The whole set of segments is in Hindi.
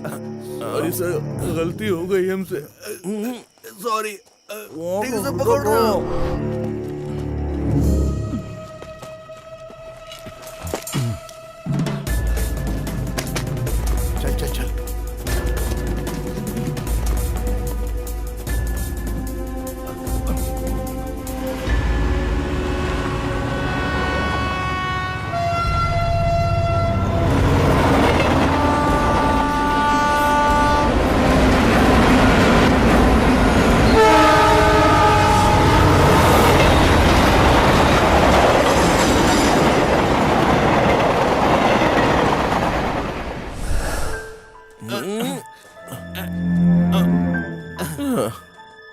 सॉरी सर, गलती हो गई हमसे। सॉरी। ठीक से पकड़ रहा हूँ। चल चल चल।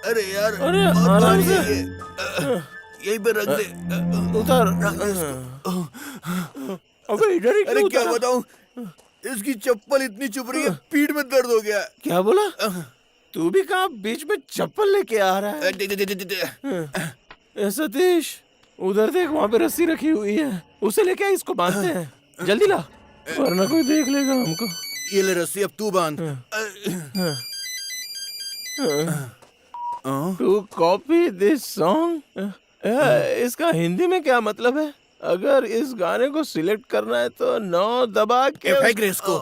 अरे यार, अरे आराम से यहीं पे रख दे। उतार। अबे इधर ही अरे क्यों क्या उतारा? बताऊं, इसकी चप्पल इतनी चुभ रही है, पीठ में दर्द हो गया। क्या बोला? तू भी कहाँ बीच में चप्पल लेके आ रहा है? ए सतीश, उधर देख, वहाँ पे रस्सी रखी हुई है, उसे लेके आई, इसको बांधते हैं। जल्दी ला, वरना कोई देख लेगा हमको। ये ले रस्सी, अब तू बांध। To copy this song. इसका हिंदी में क्या मतलब है? अगर इस गाने को सिलेक्ट करना है तो 9 दबा के फेंक रहे इसको।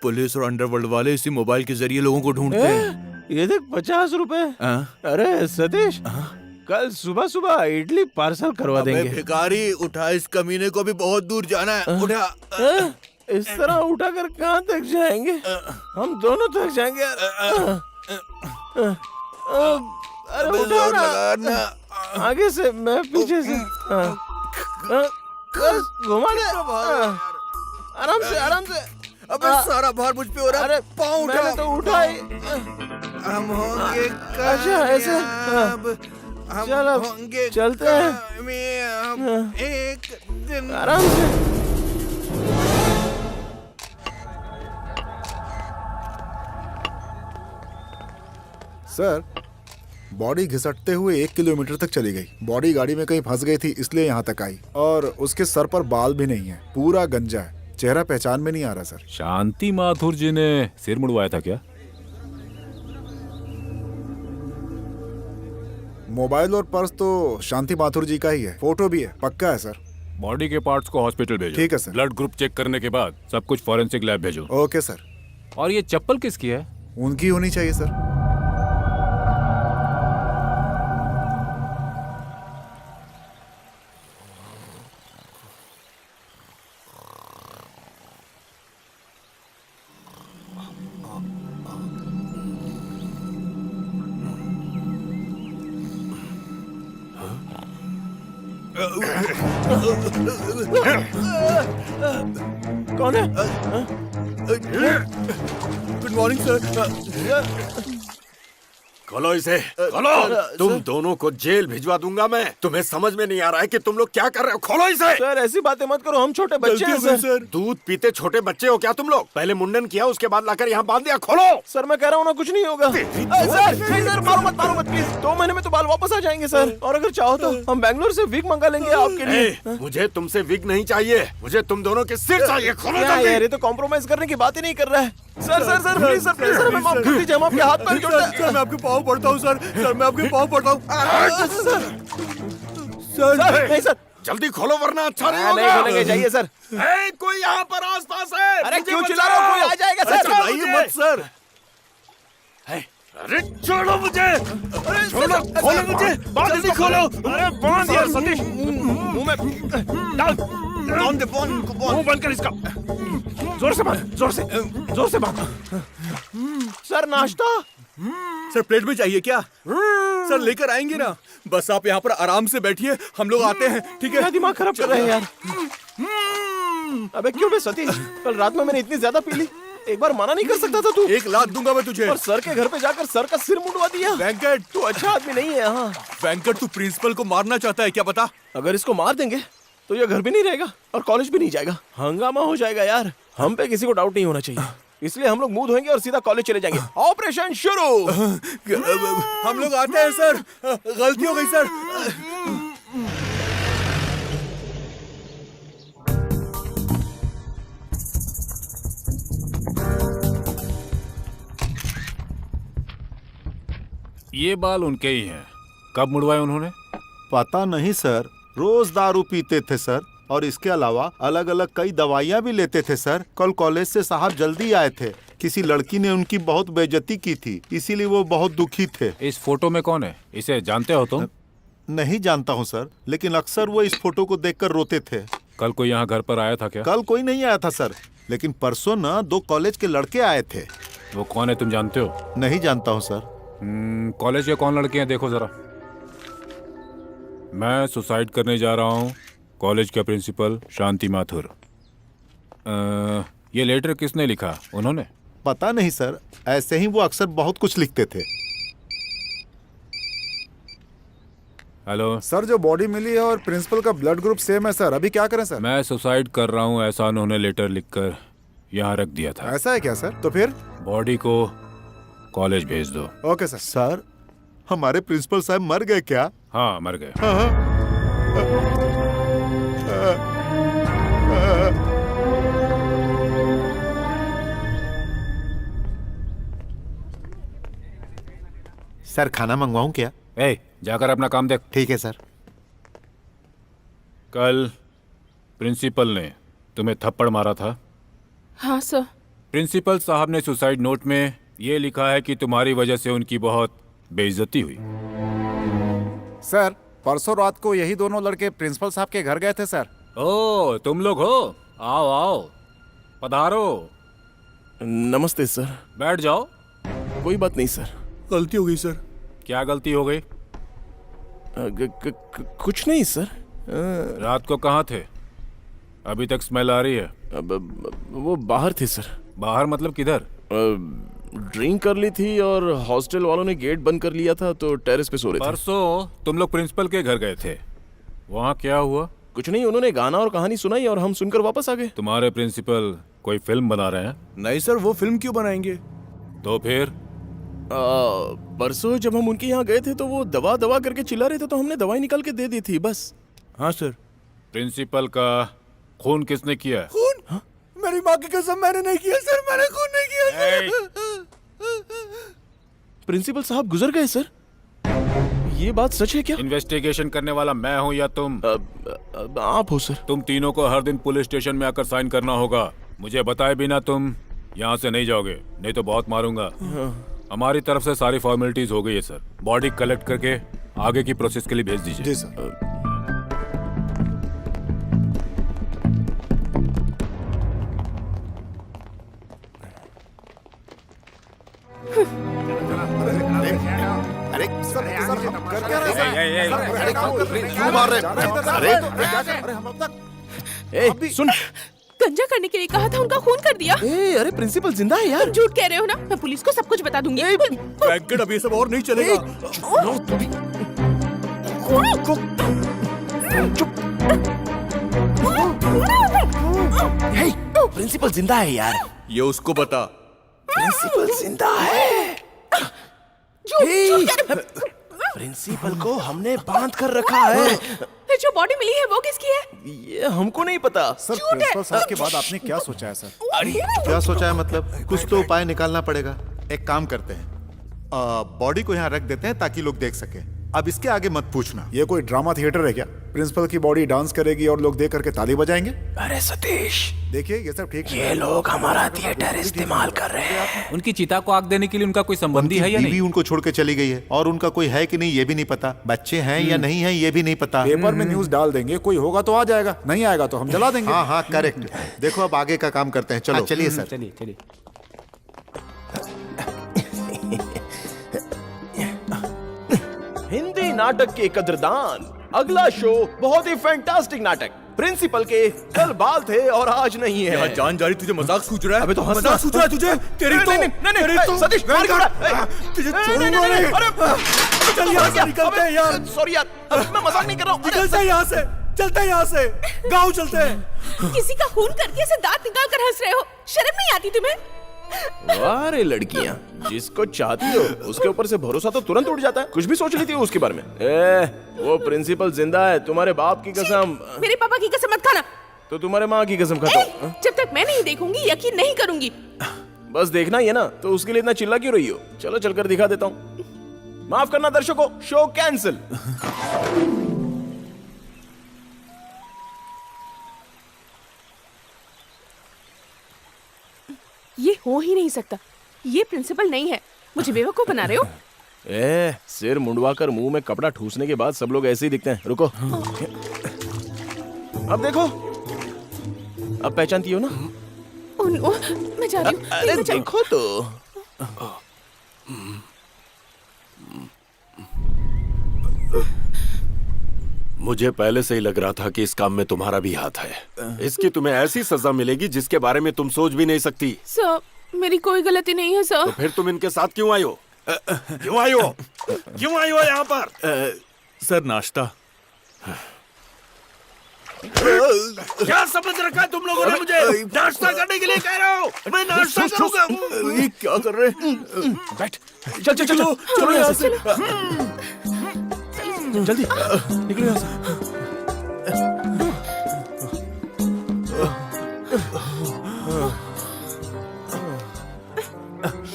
पुलिस और अंडरवर्ल्ड वाले इसी मोबाइल के जरिए लोगों को ढूंढते हैं। ये देख, 50 रुपए। अरे सतीश, कल सुबह सुबह इडली पार्सल करवा देंगे। भिखारी, उठा, इस कमीने को भी बहुत दूर जाना है। उठा। इस तरह उठाकर कहाँ तक जाएंगे? हम दोनों थक जाएंगे यार। अरे उठा ना, आगे से, मैं पीछे से। बस घुमा दे। आराम से, आराम से। अबे सारा भार मुझ पे हो रहा है। अरे पाँव उठा। मैंने तो उठाई। हम होंगे अच्छा, ऐसे? हम चल अब होंगे चलते हैं। कामयाब एक दिन। आराम से। सर, बॉडी घिसटते हुए 1 किलोमीटर तक चली गई। बॉडी गाड़ी में कहीं फंस गई थी, इसलिए यहाँ तक आई। और उसके सर पर बाल भी नहीं है, पूरा गंजा है। चेहरा पहचान में नहीं आ रहा सर। शांति माथुर जी ने सिर मुड़वाया था क्या? मोबाइल और पर्स तो शांति माथुर जी का ही है, फोटो भी है, पक्का है सर। बॉडी के पार्ट्स को हॉस्पिटल भेजो। ठीक है सर। ब्लड ग्रुप चेक करने के बाद सब कुछ फॉरेंसिक लैब भेजो। Okay sir. और ये चप्पल किसकी है? उनकी होनी चाहिए सर। कौन है? Good morning sir. खोलो इसे, खोलो। तुम दोनों को जेल भिजवा दूंगा मैं। तुम्हें समझ में नहीं आ रहा है कि तुम लोग क्या कर रहे हो? खोलो इसे। सर ऐसी बातें मत करो, हम छोटे बच्चे हैं सर। दूध पीते छोटे बच्चे हो क्या तुम लोग? पहले मुंडन किया, उसके बाद लाकर यहाँ बांध दिया। खोलो। सर मैं कह रहा हूँ ना, कुछ नहीं होगा। सर मारो मत प्लीज। 2 महीने में तो बाल वापस आ जाएंगे सर। और अगर चाहो तो हम बैंगलोर से विग मंगा लेंगे आपके लिए। मुझे तुमसे विग नहीं चाहिए, मुझे तुम दोनों के सिर चाहिए। खोलो जल्दी। यार, ये तो कॉम्प्रोमाइज करने की बात ही नहीं कर रहा है। सर प्लीज सर, हमें माफ कर दीजिए, हम आपके हाथ पैर जोड़ते हैं। सर मैं आपके पाँव पड़ता हूँ सर। सर मैं आपके पाँव पड़ता हूँ। सर नहीं सर, जल्दी खोलो वरना अच्छा नहीं नहीं होगा। खोलेंगे, जाइए सर। कोई यहाँ पर आसपास है? अरे मुझे क्यों चिल्ला रहे हो? कोई आ जाएगा सर। चिल्लाइए मत सर। अरे छोड़ो मुझे, छोड़ो, खोलो मुझे, जल्दी खोलो। अरे बांध यार सतीश, मुंह में डाल। मुंह बंद कर इसका। जोर से बांध, जोर से बांध। सर नाश्ता? सर प्लेट में चाहिए क्या? सर लेकर आएंगे ना, बस आप यहाँ पर आराम से बैठिए, हम लोग आते हैं। ठीक है? क्या दिमाग खराब कर रहे हैं यार। अबे क्यों बे सतीश, कल रात में मैंने इतनी ज्यादा पी ली, एक बार मना नहीं कर सकता था तू? 1 लाख दूंगा मैं तुझे। और सर के घर पे जाकर सर का सिर मुंडवा दिया। वेंकट, तू अच्छा आदमी नहीं है। हाँ वेंकट, तू प्रिंसिपल को मारना चाहता है क्या पता? अगर इसको मार देंगे तो ये घर भी नहीं रहेगा और कॉलेज भी नहीं जाएगा, हंगामा हो जाएगा यार। हम पे किसी को डाउट नहीं होना चाहिए, इसलिए हम लोग मुंह धोएंगे और सीधा कॉलेज चले जाएंगे। ऑपरेशन शुरू। हम लोग आते हैं सर, गलती हो गई सर। ये बाल उनके ही हैं। कब मुड़वाए उन्होंने? पता नहीं सर, रोज दारू पीते थे सर, और इसके अलावा अलग अलग कई दवाइयाँ भी लेते थे सर। कल कॉलेज से साहब जल्दी आए थे, किसी लड़की ने उनकी बहुत बेइज्जती की थी, इसीलिए वो बहुत दुखी थे। इस फोटो में कौन है? इसे जानते हो तुम? नहीं जानता हूँ सर, लेकिन अक्सर वो इस फोटो को देखकर रोते थे। कल कोई यहाँ घर पर आया था क्या? कल कोई नहीं आया था सर, लेकिन परसों ना 2 कॉलेज के लड़के आए थे। वो कौन है तुम जानते हो? नहीं जानता हूँ सर। कॉलेज के कौन लड़के हैं देखो जरा। मैं सुसाइड करने जा रहा हूँ। कॉलेज का प्रिंसिपल शांति माथुर। ये लेटर किसने लिखा? उन्होंने? पता नहीं सर, ऐसे ही वो अक्सर बहुत कुछ लिखते थे। हेलो सर, जो बॉडी मिली है और प्रिंसिपल का ब्लड ग्रुप सेम है सर, अभी क्या करें सर? मैं सुसाइड कर रहा हूँ ऐसा उन्होंने लेटर लिखकर यहाँ रख दिया था। ऐसा है क्या सर? तो फिर बॉडी को कॉलेज भेज दो। Okay sir. सर, हमारे प्रिंसिपल साहब मर गए क्या? हाँ मर गए। सर, खाना मंगवाऊं क्या? ए, जाकर अपना काम देख। ठीक है सर। कल प्रिंसिपल ने तुम्हें थप्पड़ मारा था। हाँ सर। प्रिंसिपल साहब ने सुसाइड नोट में ये लिखा है कि तुम्हारी वजह से उनकी बहुत बेइज्जती हुई। सर, परसों रात को यही दोनों लड़के प्रिंसिपल साहब के घर गए थे सर। ओ, तुम लोग हो? आओ आओ, पधारो। नमस्ते सर। बैठ जाओ। कोई बात नहीं सर। गलती हो गई सर। क्या गलती हो गई? कुछ नहीं सर। रात को कहाँ थे? अभी तक स्मेल आ रही है। वो बाहर थे सर। बाहर मतलब किधर? ड्रिंक कर ली थी और हॉस्टल वालों ने गेट बंद कर लिया था तो टेरेस पे सो रहे थे। परसों तुम लोग प्रिंसिपल के घर गए थे, वहाँ क्या हुआ? कुछ नहीं, उन्होंने गाना और कहानी सुनाई और हम सुनकर वापस आ गए। तुम्हारे प्रिंसिपल कोई फिल्म बना रहे हैं? नहीं सर, वो फिल्म क्यों बनाएंगे? तो फिर? परसों जब हम उनके यहाँ गए थे तो वो दवा दवा करके चिल्ला रहे थे तो हमने दवाई निकाल के दे दी थी बस। हाँ सर। प्रिंसिपल का खून किसने किया? खून? हाँ? मेरी माँ की कसम, मैंने नहीं किया सर, मैंने खून नहीं किया। प्रिंसिपल साहब गुजर गए सर। ये बात सच है क्या? इन्वेस्टिगेशन करने वाला मैं हूँ या तुम? आप हो सर। तुम तीनों को हर दिन पुलिस स्टेशन में आकर साइन करना होगा। मुझे बताए बिना तुम यहाँ से नहीं जाओगे, नहीं तो बहुत मारूंगा। हमारी तरफ से सारी फॉर्मेलिटीज हो गई है सर। बॉडी कलेक्ट करके आगे की प्रोसेस के लिए भेज दीजिए। जी सर। अरे सर, हम कर क्या रहे हैं? क्यों मार रहे हैं? अरे हम अब तक सुन। गंजा करने के लिए कहा था, उनका खून कर दिया। अरे प्रिंसिपल जिंदा है यार। तुम झूठ कह रहे हो ना? मैं पुलिस को सब कुछ बता दूंगी। वेंकट, अब ये सब और नहीं चलेगा। प्रिंसिपल जिंदा है यार। ये उसको बता। प्रिंसिपल जिंदा है। प्रिंसिपल को हमने बांध कर रखा है। फिर जो बॉडी मिली है वो किसकी है? ये हमको नहीं पता सर। प्रिंसिपल साहब के बाद आपने क्या सोचा है सर? क्या सोचा है मतलब? कुछ तो उपाय निकालना पड़ेगा। एक काम करते हैं, बॉडी को यहाँ रख देते हैं ताकि लोग देख सके। अब इसके आगे मत पूछना। ये कोई ड्रामा थिएटर है क्या? प्रिंसिपल की बॉडी डांस करेगी और लोग देख करके ताली बजाएंगे? अरे सतीश, देखिए ये सब ठीक ये लोग हमारा थिएटर इस्तेमाल कर रहे हैं। उनकी चिता को आग देने के लिए उनका कोई संबंधी है या बीवी नहीं? उनको छोड़ के चली गई है और उनका कोई है कि नहीं ये भी नहीं पता। बच्चे हैं या नहीं है ये भी नहीं पता। पेपर में न्यूज डाल देंगे, कोई होगा तो आ जाएगा, नहीं आएगा तो हम जला देंगे। हाँ हाँ करेक्ट। देखो अब आगे का काम करते हैं। चलो चलिए सर। चलिए चलिए। हिंदी नाटक के कद्रदान, अगला शो बहुत ही फैंटास्टिक नाटक। प्रिंसिपल के कल बाल थे और आज नहीं है। यहाँ जान जा रही, तुझे मजाक सूझ रहा है? अबे तो हंसना। मजाक सूझ रहा है तुझे? तेरी तो तेरी तो सतीश मार क्यों रहा है? तुझे छोड़ूंगा नहीं। चल यहाँ से निकलते हैं यार। सॉरी यार, मैं मजाक नहीं कर रहा हूँ। निकलते हैं यहाँ से, चलते हैं यहाँ से, गाँव चलते हैं। किसी का खून करके ऐसे दांत निकाल कर हंस रहे हो, शर्म नहीं आती तुम्हें? वाह रे लड़कियां, जिसको चाहती हो उसके ऊपर से भरोसा तो तुरंत उठ जाता है। कुछ भी सोच लेती हो उसके बारे में। वो प्रिंसिपल जिंदा है, तुम्हारे बाप की कसम। मेरे पापा की कसम मत खाना। तो तुम्हारे माँ की कसम खाता हूँ। जब तक मैं नहीं देखूंगी यकीन नहीं करूंगी। बस देखना ही है ना, तो उसके लिए इतना चिल्ला क्यों रही हो? चलो चलकर दिखा देता हूँ। माफ करना दर्शकों, शो कैंसिल। ये हो ही नहीं सकता। ये प्रिंसिपल नहीं है। मुझे बेवकूफ बना रहे हो? सिर मुंडवाकर मुंह में कपड़ा ठूसने के बाद सब लोग ऐसे ही दिखते हैं। रुको, अब देखो, अब पहचानती हो ना? मैं जा रही हूँ। अरे देखो तो। मुझे पहले से ही लग रहा था कि इस काम में तुम्हारा भी हाथ है। इसकी तुम्हें ऐसी सजा मिलेगी जिसके बारे में तुम सोच भी नहीं सकती। सर, मेरी कोई गलती नहीं है सर। तो फिर तुम इनके साथ क्यों आई हो? क्यों आई हो? क्यों आई हो यहाँ पर? सर नाश्ता। क्या समझ रखा है तुम लोगों ने मुझे? नाश्ता करने के लिए कह रहे हो? मैं नाश्ता करूंगा। ये क्या कर रहे हैं? बैठ, चल चल चलो चलो यहाँ से, जल्दी निकलो यहाँ से।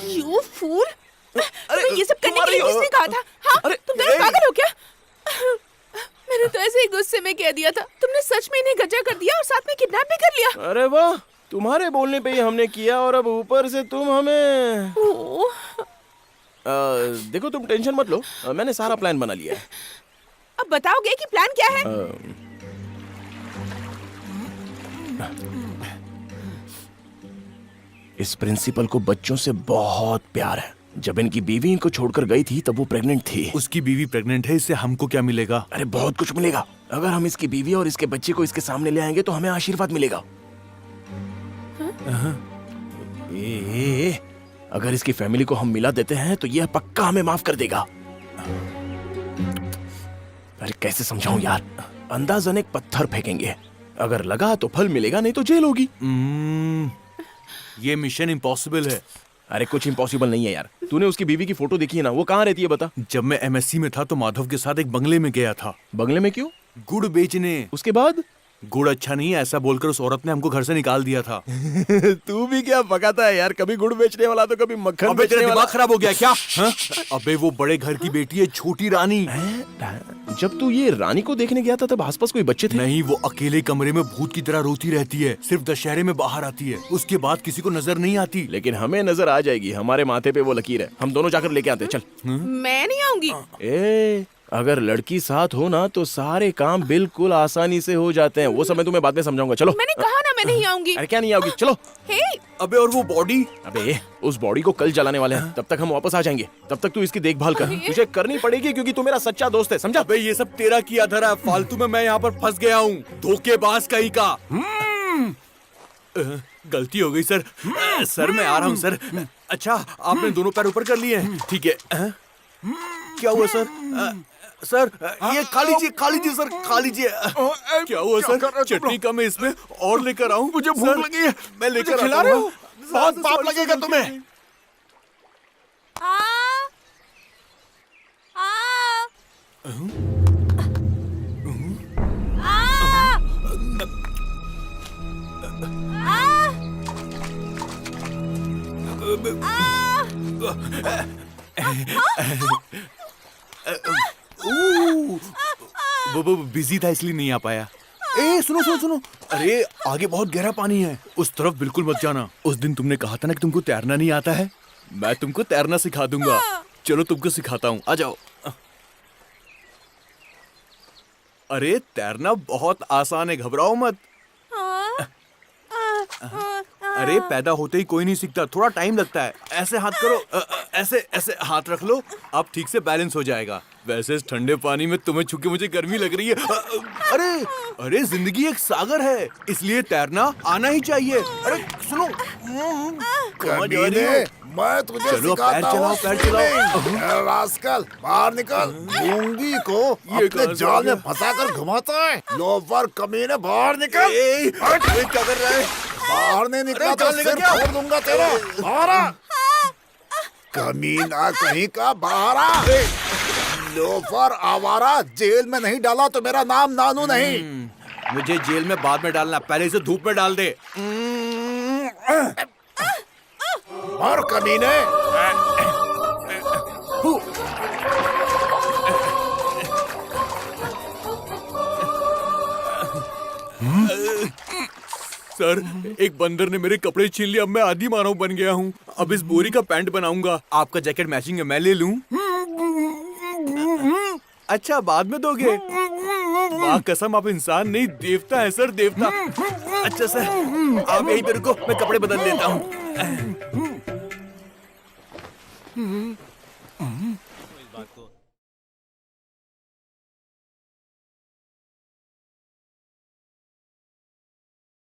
You fool! तुम्हें ये सब करने के लिए किसने कहा था? हाँ? तुम दोनों पागल हो क्या? मैंने तो ऐसे ही गुस्से में कह दिया था। तुमने सच में इन्हें गजा कर दिया और साथ में किडनैप भी कर लिया। अरे वाह, तुम्हारे बोलने पे ही हमने किया और अब ऊपर से तुम हमें। देखो तुम टेंशन मत लो, मैंने सारा प्लान बना लिया है। अब बताओगे कि प्लान क्या है? इस प्रिंसिपल को बच्चों से बहुत प्यार है। जब इनकी बीवी इनको छोड़कर गई थी तब वो प्रेग्नेंट थी। उसकी बीवी प्रेग्नेंट है, इससे हमको क्या मिलेगा? अरे बहुत कुछ मिलेगा। अगर हम इसकी बीवी और इसके बच्चे को इसके सामने ले आएंगे तो हमें आशीर्वाद मिलेगा। अगर इसकी फैमिली को हम मिला देते हैं तो यह पक्का हमें माफ कर देगा। अरे कैसे समझाऊं यार? अंदाजन एक पत्थर फेंकेंगे, अगर लगा तो फल मिलेगा, नहीं तो जेल होगी। ये मिशन इम्पॉसिबल है। अरे कुछ इम्पॉसिबल नहीं है यार। तूने उसकी बीवी की फोटो देखी है ना? वो कहाँ रहती है बता? जब मैं एमएससी में था तो माधव के साथ एक बंगले में गया था। बंगले में क्यों? गुड़ बेचने। उसके बाद? गुड़ अच्छा नहीं है ऐसा बोलकर उस औरत ने हमको घर से निकाल दिया था। तू भी क्या पकाता है यार? कभी गुड़ बेचने वाला तो कभी मक्खन अबे तेरा बेचने वाला। दिमाग खराब हो गया क्या? हाँ? अबे वो बड़े घर की बेटी है, छोटी रानी। जब तू ये रानी को देखने गया था तब आसपास कोई बच्चे थे? नहीं, वो अकेले कमरे में भूत की तरह रोती रहती है। सिर्फ दशहरे में बाहर आती है, उसके बाद किसी को नजर नहीं आती। लेकिन हमें नजर आ जाएगी। हमारे माथे पे वो लकीर है। हम दोनों जाकर लेके आते हैं, चल। मैं नहीं आऊंगी। अगर लड़की साथ हो ना तो सारे काम बिल्कुल आसानी से हो जाते हैं। वो सब मैं तुम्हें बाद में समझाऊंगा। चलो। मैंने कहा ना मैं नहीं आऊंगी। अरे क्या नहीं आओगी? चलो। हे! अबे और वो बॉडी? अबे उस बॉडी को कल जलाने वाले हैं, तब तक हम वापस आ जाएंगे। तब तक तू इसकी देखभाल कर। तुझे करनी पड़ेगी क्योंकि तू मेरा सच्चा दोस्त है, समझा? अबे ये सब तेरा किया धरा है, फालतू में मैं यहाँ पर फंस गया हूँ। धोखेबाज कहीं का। गलती हो गई सर। सर मैं आ रहा हूँ सर। अच्छा आपने दोनों पैर ऊपर कर लिए हैं? ठीक है। क्या हुआ सर? सर ये खा लीजिए सर, खा लीजिए। क्या हुआ सर? चटनी कम है इसमें, और लेकर आऊं? मुझे भूख लगी है। मैं लेकर आता खिला रहे हूं। हो? बहुत पाप लगेगा तुम्हें। वो बिजी था इसलिए नहीं आ पाया। ए सुनो सुनो सुनो, अरे आगे बहुत गहरा पानी है, उस तरफ बिल्कुल मत जाना। उस दिन तुमने कहा था ना कि तुमको तैरना नहीं आता है, मैं तुमको तैरना सिखा दूंगा। चलो तुमको सिखाता हूँ, आ जाओ। अरे तैरना बहुत आसान है, घबराओ मत। अरे पैदा होते ही कोई नहीं सीखता, थोड़ा टाइम लगता है। ऐसे हाथ करो, ऐसे ऐसे हाथ रख लो, अब ठीक से बैलेंस हो जाएगा। वैसे इस ठंडे पानी में तुम्हें छू के मुझे गर्मी लग रही है। अरे अरे जिंदगी एक सागर है, इसलिए तैरना आना ही चाहिए। अरे सुनो, कहाँ जा रही हो? मैं तुझे चलो पैर चलाओ, पैर चलाओ। रास्कल बाहर निकल। मूंगी को अपने कहाँ से जाल आ में गया? फंसा कर घुमाता है। लोफर कमीने, बाहर निकल। ए, क्या कर रहा है? बाहर नहीं निकला तो जाने का सिर क्या? फोड़ दूंगा तेरा। बाहर आ। कमीना कहीं का, बाहर आ। लोफर आवारा, जेल में नहीं डाला तो मेरा नाम नानू नहीं। मुझे जेल में बाद में डालना, पहले इसे धूप में डाल दे। और कमीने, सर, एक बंदर ने मेरे कपड़े छीन लिए। अब मैं आदि मानव बन गया हूँ। अब इस बोरी का पैंट बनाऊंगा। आपका जैकेट मैचिंग है, मैं ले लूं? अच्छा, बाद में दोगे? वाह कसम, आप इंसान नहीं देवता है सर, देवता। अच्छा सर, आप यहीं पे रुको, मैं कपड़े बदल लेता हूँ।